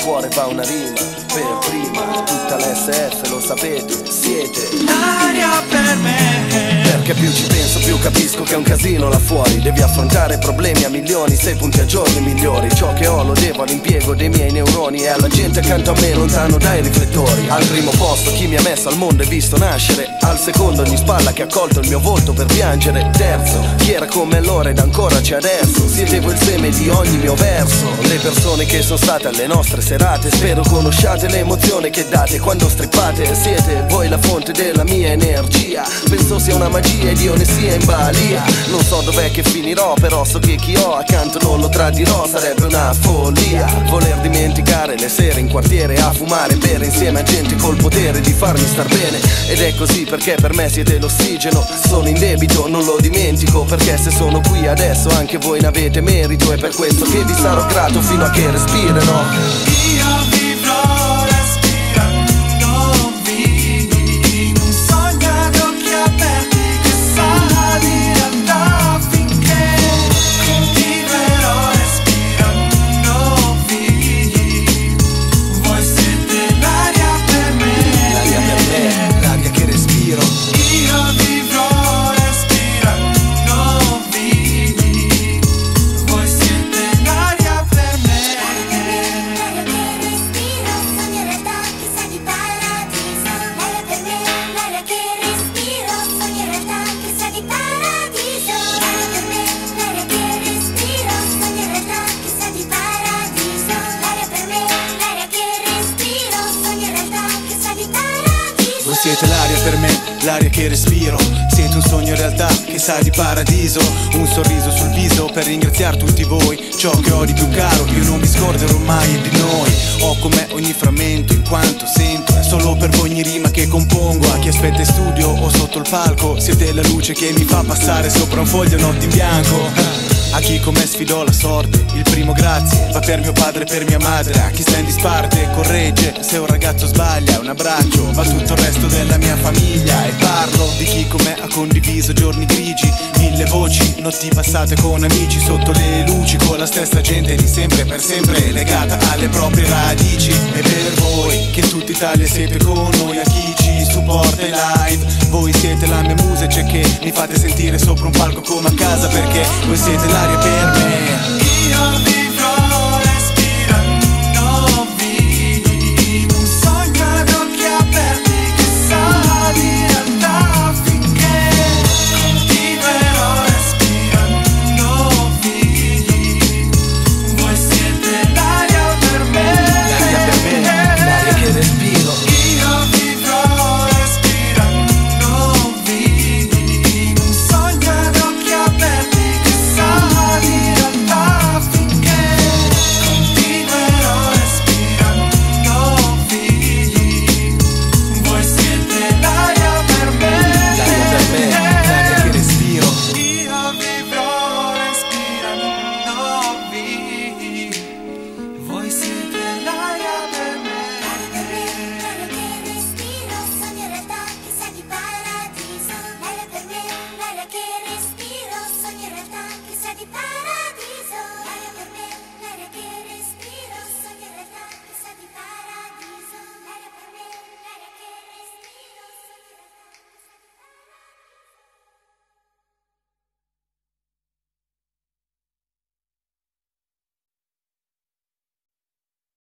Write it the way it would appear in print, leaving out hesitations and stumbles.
cuore va una rima, per prima, tutta l'SF lo sapete, siete l'aria per me. Perché più ci penso più capisco che è un casino là fuori. Devi affrontare problemi a milioni, 6 punti a giorni migliori. Ciò che ho lo devo all'impiego dei miei neuroni e alla gente accanto a me lontano dai riflettori. Al primo posto chi mi ha messo al mondo e visto nascere. Al secondo ogni spalla che ha colto il mio volto per piangere. Terzo, chi era come allora ed ancora c'è adesso. Siete voi il seme di ogni mio verso. Le persone che sono state alle nostre serate. Spero conosciate l'emozione che date quando strippate. Siete voi la fonte della mia energia. Penso sia una magia ed io ne sia in balia. Non so dov'è che finirò, però so che chi ho accanto non lo tradirò. Sarebbe una follia voler dimenticare le sere in quartiere a fumare e bere insieme a gente col potere di farmi star bene. Ed è così perché per me siete l'ossigeno. Sono in debito, non lo dimentico, perché se sono qui adesso anche voi ne avete merito. E per questo che vi sarò grato fino a che respirerò. Io vivrò respirando in un sogno ad occhi aperti che sa di realtà, finché vivrò respirando voi siete l'aria per me. L'aria per me, l'aria che respiro. Io vivrò respirando voi siete l'aria per me. L'aria che respiro, sogno in realtà che sa di paradiso. L'aria per me, l'aria che respiro, sogno in realtà che sa di paradiso. L'aria per me, l'aria che respiro, sogno in realtà che sa di paradiso. L'aria per me, l'aria che respiro, sogno in realtà che sa di paradiso. Voi siete l'aria per me, l'aria che respiro. Siete un sogno in realtà che sa di paradiso. Un sorriso sul viso per ringraziare tutti voi. Ciò che ho di più caro io non mi scorderò mai è di noi. Ho con me ogni frammento in quanto sento. È solo per voi ogni rima che compongo. A chi aspetta in studio o sotto il palco. Siete la luce che mi fa passare sopra un foglio notte in bianco. A chi come sfidò la sorte, il primo grazie va per mio padre e per mia madre. A chi sta in disparte e corregge, se un ragazzo sbaglia un abbraccio va tutto il resto della mia famiglia. E parlo di chi come ha condiviso giorni grigi, 1000 voci, notti passate con amici sotto le luci, con la stessa gente di sempre per sempre legata alle proprie radici. E per voi che in tutta Italia siete con noi, a chi ci supporta in live, voi siete la mia musa e c'è che mi fate sentire sopra un palco come a casa, perché voi siete l'aria per me.